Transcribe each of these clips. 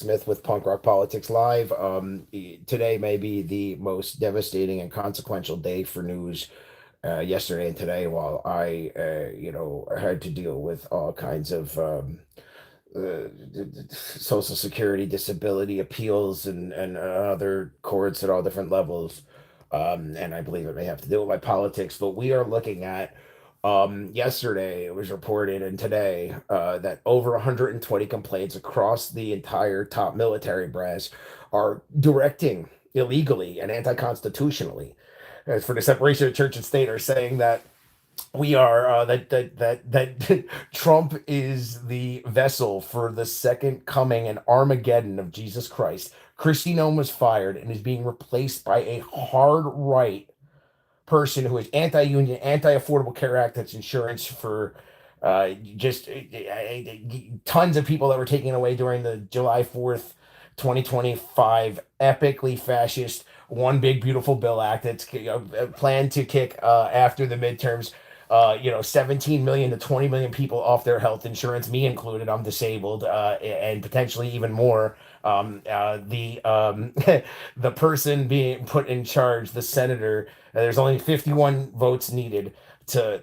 Smith with Punk Rock Politics Live. Today may be the most devastating and consequential day for news yesterday and today, while I had to deal with all kinds of Social Security disability appeals and other courts at all different levels. And I believe it may have to do with my politics, but we are looking at yesterday it was reported and today that over 120 complaints across the entire top military brass are directing illegally and anti-constitutionally as for the separation of church and state, are saying that we are that Trump is the vessel for the second coming and Armageddon of Jesus Christ. Kristi Noem was fired and is being replaced by a hard right person who is anti-union, anti-Affordable Care Act. That's insurance for just tons of people that were taken away during the July 4th, 2025 epically fascist One Big Beautiful Bill Act that's planned to kick after the midterms 17 million to 20 million people off their health insurance, me included. I'm disabled, and potentially even more. The person being put in charge, the senator, there's only 51 votes needed to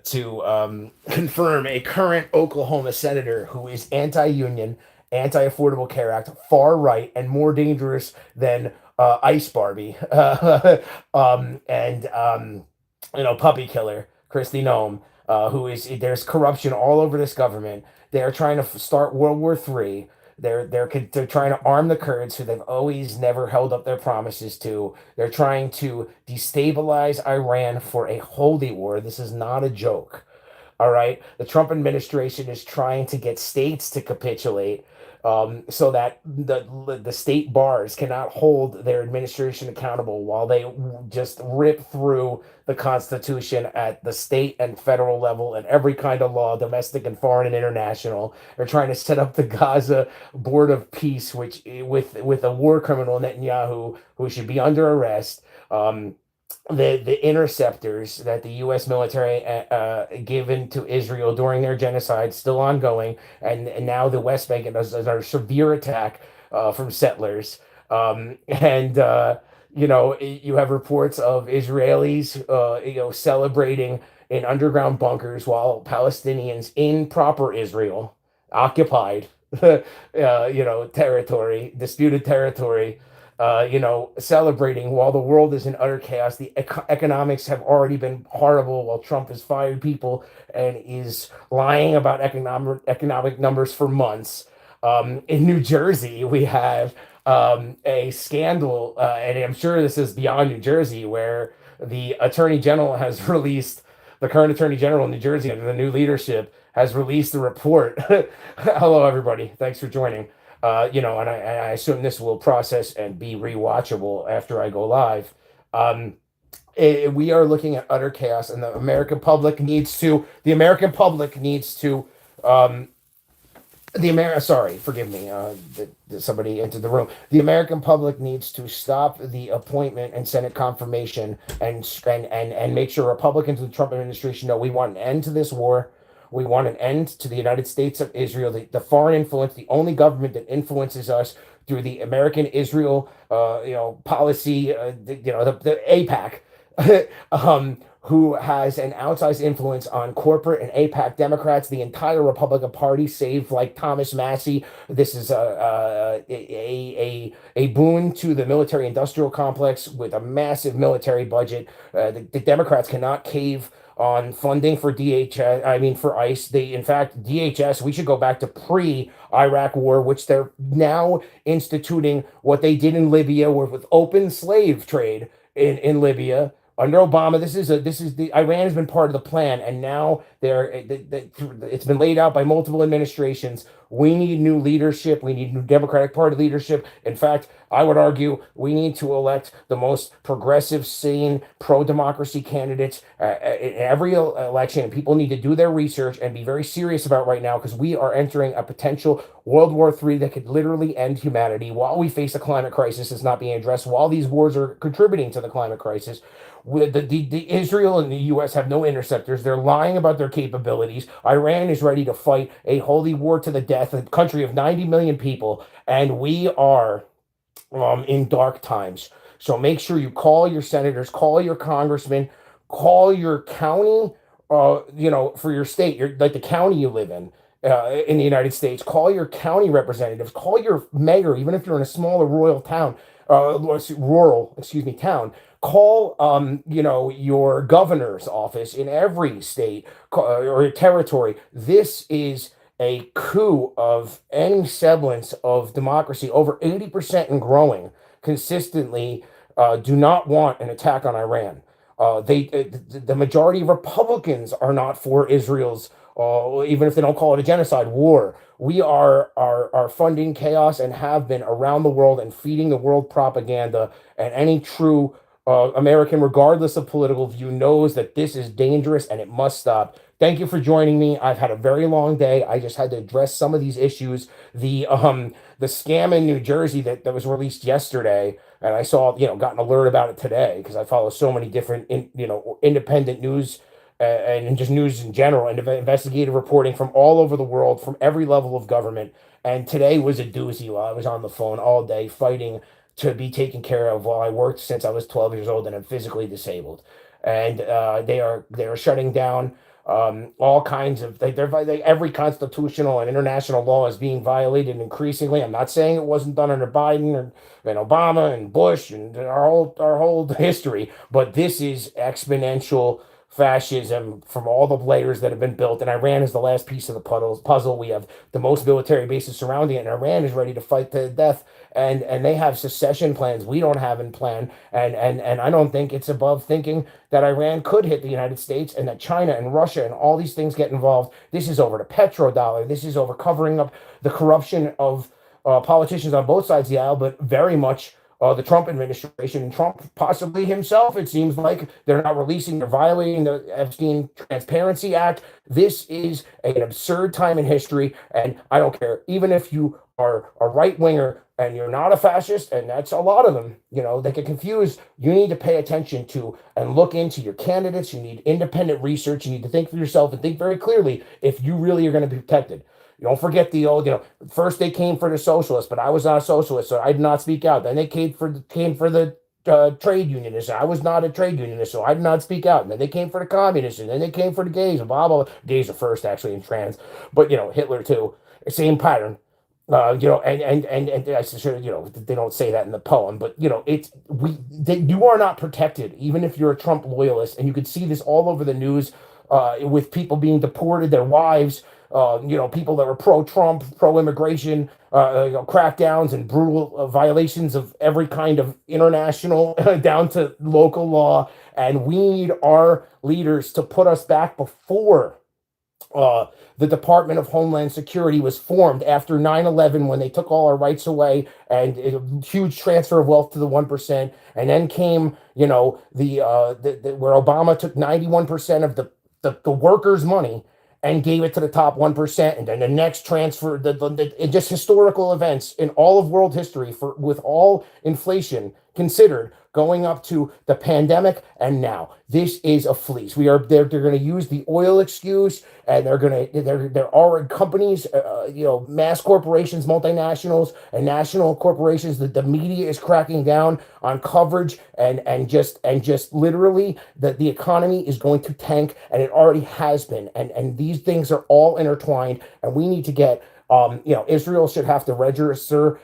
confirm a current Oklahoma senator who is anti-union, anti-Affordable Care Act, far right, and more dangerous than Ice Barbie, and puppy killer Kristi Noem, who is there's corruption all over this government. They're trying to start World War III. They're trying to arm the Kurds, who they've always never held up their promises to. They're trying to destabilize Iran for a holy war. This is not a joke. All right. The Trump administration is trying to get states to capitulate, so that the state bars cannot hold their administration accountable while they just rip through the Constitution at the state and federal level and every kind of law, domestic and foreign and international. They're trying to set up the Gaza Board of Peace, which with a war criminal Netanyahu who should be under arrest. The interceptors that the U.S. military given to Israel during their genocide still ongoing, and now the West Bank is under severe attack from settlers. And you have reports of Israelis celebrating in underground bunkers while Palestinians in proper Israel, occupied territory, disputed territory, celebrating while the world is in utter chaos. The economics have already been horrible while Trump has fired people and is lying about economic numbers for months. In New Jersey, we have a scandal, and I'm sure this is beyond New Jersey, where the Attorney General has released, the current Attorney General in New Jersey under the new leadership has released a report. Hello, everybody. Thanks for joining. And I assume this will process and be rewatchable after I go live. We are looking at utter chaos, and the American public needs to. The American public needs to. Sorry, forgive me. Somebody entered the room. The American public needs to stop the appointment and Senate confirmation, and make sure Republicans of the Trump administration know we want an end to this war. We want an end to the United States of Israel, the foreign influence, the only government that influences us through the American Israel, policy, the APAC, who has an outsized influence on corporate and APAC Democrats, the entire Republican Party, save like Thomas Massey. This is a boon to the military-industrial complex with a massive military budget. The Democrats cannot cave on funding for for ICE. In fact, DHS, we should go back to pre-Iraq war, which they're now instituting what they did in Libya with open slave trade in Libya. Under Obama, this is the Iran has been part of the plan, and now it's been laid out by multiple administrations. We need new leadership. We need new Democratic Party leadership. In fact, I would argue we need to elect the most progressive, sane, pro-democracy candidates in every election. People need to do their research and be very serious about right now, because we are entering a potential World War III that could literally end humanity while we face a climate crisis that's not being addressed, while these wars are contributing to the climate crisis. The Israel and the U.S. have no interceptors. They're lying about their capabilities. Iran is ready to fight a holy war to the death, a country of 90 million people, and we are in dark times. So make sure you call your senators, call your congressmen, call your county, for your state, your like the county you live in the United States. Call your county representatives, call your mayor, even if you're in a smaller excuse me, town. Call, your governor's office in every state or territory. This is a coup of any semblance of democracy. Over 80% and growing consistently do not want an attack on Iran. The majority of Republicans are not for Israel's, even if they don't call it a genocide, war. We are funding chaos and have been around the world and feeding the world propaganda. And any true American, regardless of political view, knows that this is dangerous and it must stop. Thank you for joining me. I've had a very long day. I just had to address some of these issues. The scam in New Jersey that was released yesterday, and I saw, got an alert about it today because I follow so many different independent news and just news in general and investigative reporting from all over the world, from every level of government. And today was a doozy while I was on the phone all day fighting to be taken care of while I worked since I was 12 years old and I'm physically disabled. And they are shutting down all kinds of every constitutional and international law is being violated increasingly. I'm not saying it wasn't done under Biden and Obama and Bush and our whole history, but this is exponential fascism from all the layers that have been built. And Iran is the last piece of the puzzle. We have the most military bases surrounding it, and Iran is ready to fight to the death. And they have secession plans we don't have in plan. And I don't think it's above thinking that Iran could hit the United States and that China and Russia and all these things get involved. This is over the petrodollar. This is over covering up the corruption of politicians on both sides of the aisle, but very much the Trump administration and Trump possibly himself. It seems like they're not releasing, they're violating the Epstein Transparency Act. This is an absurd time in history, and I don't care. Even if you are a right winger and you're not a fascist, and that's a lot of them, they get confused. You need to pay attention to and look into your candidates. You need independent research. You need to think for yourself and think very clearly if you really are going to be protected. You don't forget the old, first they came for the socialists, but I was not a socialist, so I did not speak out. Then they came for the trade unionists. I was not a trade unionist, so I did not speak out. And then they came for the communists, and then they came for the gays, and blah, blah, blah. Gays are first, actually, and trans. But, Hitler, too. Same pattern. And I should, they don't say that in the poem, but you are not protected, even if you're a Trump loyalist, and you could see this all over the news, with people being deported, their wives, people that were pro-Trump, pro-immigration, crackdowns and brutal violations of every kind of international down to local law, and we need our leaders to put us back before the Department of Homeland Security was formed after 9/11, when they took all our rights away and a huge transfer of wealth to the 1%. And then came, where Obama took 91% of the workers' money and gave it to the top 1%. And then the next transfer, just historical events in all of world history with all inflation considered, going up to the pandemic and now. This is a fleece. They're going to use the oil excuse, and there are companies, mass corporations, multinationals, and national corporations that the media is cracking down on coverage, and just literally that the economy is going to tank, and it already has been. And these things are all intertwined, and we need to get Israel should have to register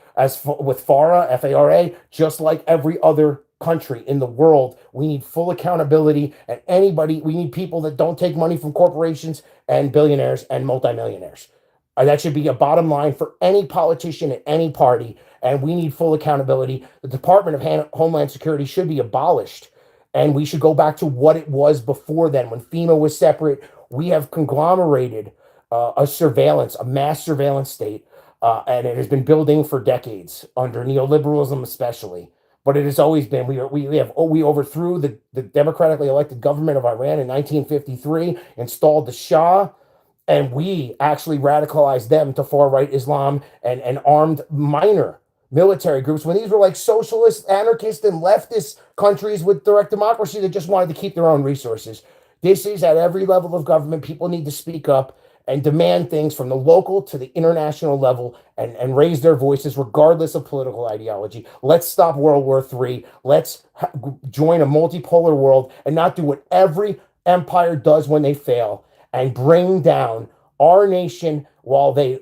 with FARA, FARA, just like every other country in the world. We need full accountability, and we need people that don't take money from corporations and billionaires and multimillionaires. That should be a bottom line for any politician at any party, and we need full accountability. The Department of Homeland Security should be abolished, and we should go back to what it was before then, when FEMA was separate. We have conglomerated a mass surveillance state, and it has been building for decades under neoliberalism, especially. But it has always been. We overthrew the democratically elected government of Iran in 1953, installed the Shah, and we actually radicalized them to far right Islam and armed minor military groups, when these were like socialist, anarchist, and leftist countries with direct democracy that just wanted to keep their own resources. This is at every level of government. People need to speak up and demand things from the local to the international level and raise their voices regardless of political ideology. Let's stop World War III. Let's join a multipolar world and not do what every empire does when they fail and bring down our nation while they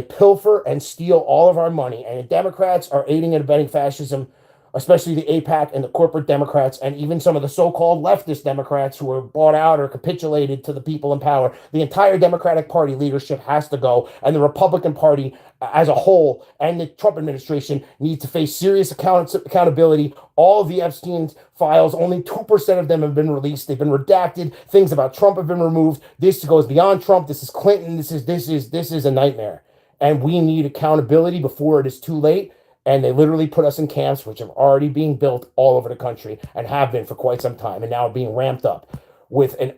pilfer and steal all of our money. And the Democrats are aiding and abetting fascism, especially the APAC and the corporate Democrats, and even some of the so-called leftist Democrats who are bought out or capitulated to the people in power. The entire Democratic Party leadership has to go, and the Republican Party as a whole and the Trump administration need to face serious accountability. All of the Epstein files, only 2% of them have been released. They've been redacted. Things about Trump have been removed. This goes beyond Trump. This is Clinton. This is a nightmare. And we need accountability before it is too late. And they literally put us in camps, which are already being built all over the country and have been for quite some time, and now being ramped up with an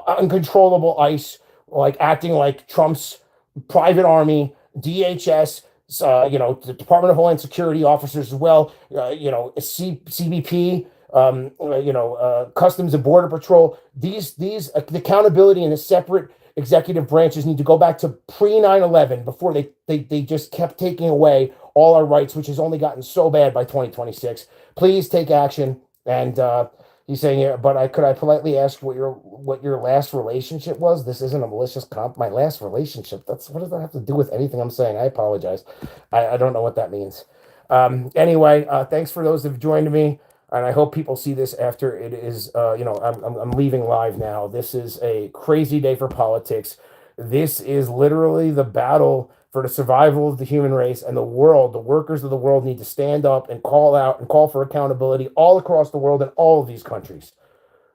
uncontrollable ICE, like acting like Trump's private army, DHS, the Department of Homeland Security officers as well, CBP, Customs and Border Patrol. These the accountability and the separate executive branches need to go back to pre 9/11 before they just kept taking away all our rights, which has only gotten so bad by 2026. Please take action. And he's saying, yeah, but could I politely ask what your last relationship was? This isn't a malicious comp. My last relationship. What does that have to do with anything I'm saying? I apologize. I don't know what that means. Anyway, thanks for those who've joined me. And I hope people see this after it is, I'm leaving live now. This is a crazy day for politics. This is literally the battle for the survival of the human race and the world. The workers of the world need to stand up and call out and call for accountability all across the world in all of these countries.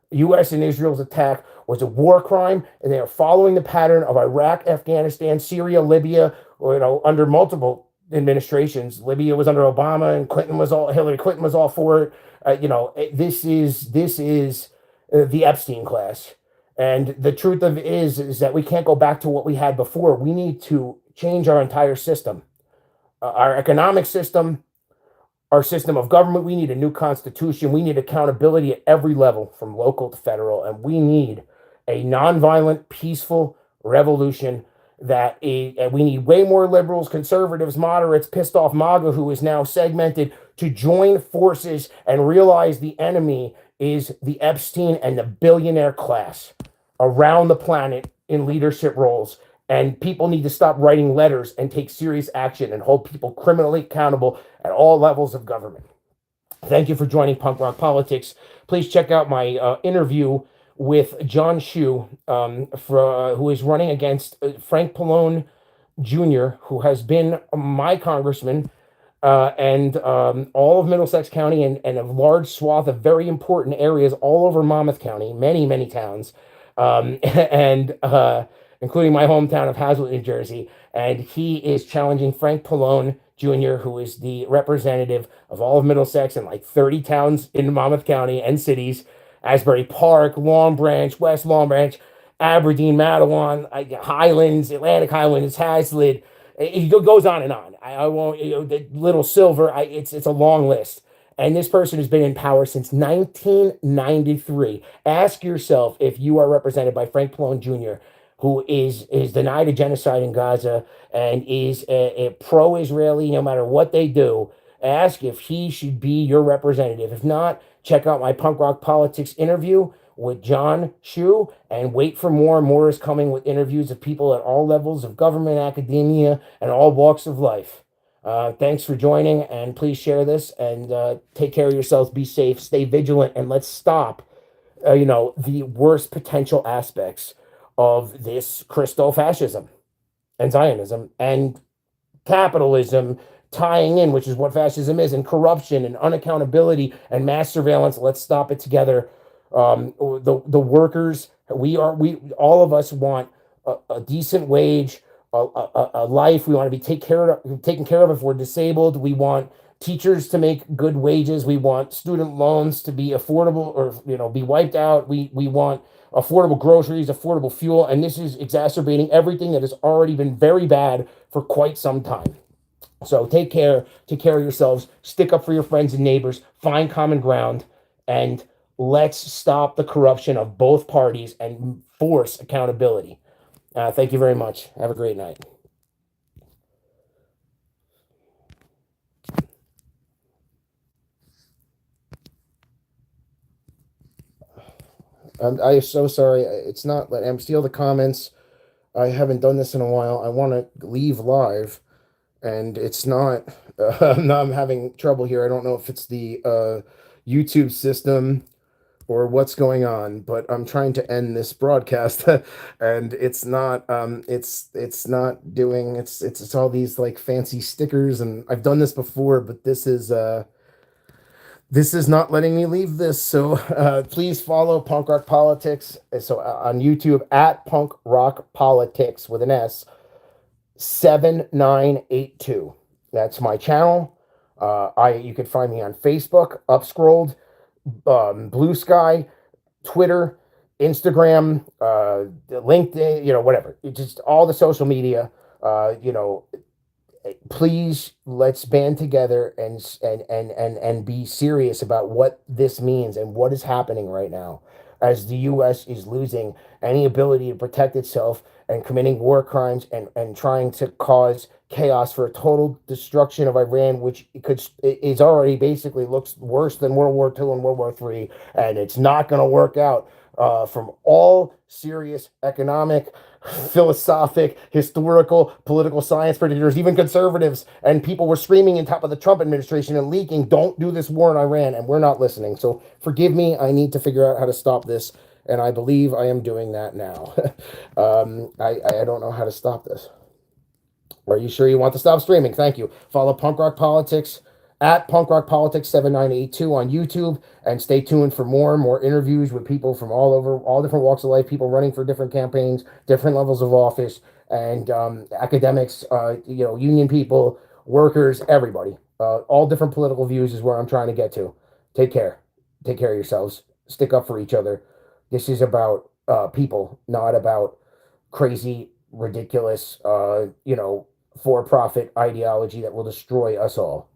U.S. and Israel's attack was a war crime, and they are following the pattern of Iraq, Afghanistan, Syria, Libya, under multiple administrations. Libya was under Obama, and Hillary Clinton was all for it. This is the Epstein class. And the truth of it is that we can't go back to what we had before. We need to change our entire system, our economic system, our system of government. We need a new constitution. We need accountability at every level, from local to federal. And we need a nonviolent, peaceful revolution and we need way more liberals, conservatives, moderates, pissed off MAGA, who is now segmented, to join forces and realize the enemy is the Epstein and the billionaire class around the planet in leadership roles. And people need to stop writing letters and take serious action and hold people criminally accountable at all levels of government. Thank you for joining Punk Rock Politics. Please check out my interview with John Shu, who is running against Frank Pallone Jr., who has been my congressman and all of Middlesex County and a large swath of very important areas all over Monmouth County, many, many towns, and including my hometown of Hazlet, New Jersey. And he is challenging Frank Pallone Jr., who is the representative of all of Middlesex and like 30 towns in Monmouth County and cities: Asbury Park, Long Branch, West Long Branch, Aberdeen, Matawan, Highlands, Atlantic Highlands, Hazlet. It goes on and on. I won't, the Little Silver. It's a long list. And this person has been in power since 1993. Ask yourself if you are represented by Frank Pallone Jr., who is denied a genocide in Gaza and is a pro-Israeli no matter what they do. Ask if he should be your representative. If not, check out my Punk Rock Politics interview with John Shu and wait for more. More is coming with interviews of people at all levels of government, academia, and all walks of life. Thanks for joining, and please share this and take care of yourselves. Be safe, stay vigilant, and let's stop, the worst potential aspects of this Christo-fascism and Zionism and capitalism tying in, which is what fascism is, and corruption and unaccountability and mass surveillance. Let's stop it together. The workers, all of us want a decent wage, a life. We want to be taken care of if we're disabled. We want teachers to make good wages. We want student loans to be affordable or be wiped out. We want affordable groceries, affordable fuel, and this is exacerbating everything that has already been very bad for quite some time. So take care of yourselves, stick up for your friends and neighbors, find common ground, and let's stop the corruption of both parties and force accountability. Thank you very much. Have a great night. I am so sorry. It's not. I'm still the comments. I haven't done this in a while. I want to leave live, and it's not. Now I'm having trouble here. I don't know if it's the YouTube system or what's going on, but I'm trying to end this broadcast, and it's not. It's not doing. It's all these like fancy stickers, and I've done this before, but this is not letting me leave this. So please follow Punk Rock Politics. So on YouTube at Punk Rock Politics with an S 7982. That's my channel. I You can find me on Facebook, Upscrolled, Blue Sky, Twitter, Instagram, LinkedIn, whatever. It's just all the social media. Please let's band together and be serious about what this means and what is happening right now as the US is losing any ability to protect itself and committing war crimes and trying to cause chaos for a total destruction of Iran, which is already basically looks worse than World War II and World War III, and it's not going to work out. From all serious economic, philosophic, historical, political science predictors, even conservatives, and people were screaming on top of the Trump administration and leaking, don't do this war in Iran, and we're not listening. So forgive me, I need to figure out how to stop this, and I believe I am doing that now. I don't know how to stop this. Are you sure you want to stop streaming? Thank you. Follow Punk Rock Politics at Punk Rock Politics 7982 on YouTube, and stay tuned for more interviews with people from all over, all different walks of life, people running for different campaigns, different levels of office, and academics, union people, workers, everybody. All different political views is where I'm trying to get to. Take care. Take care of yourselves. Stick up for each other. This is about people, not about crazy, ridiculous, for profit ideology that will destroy us all.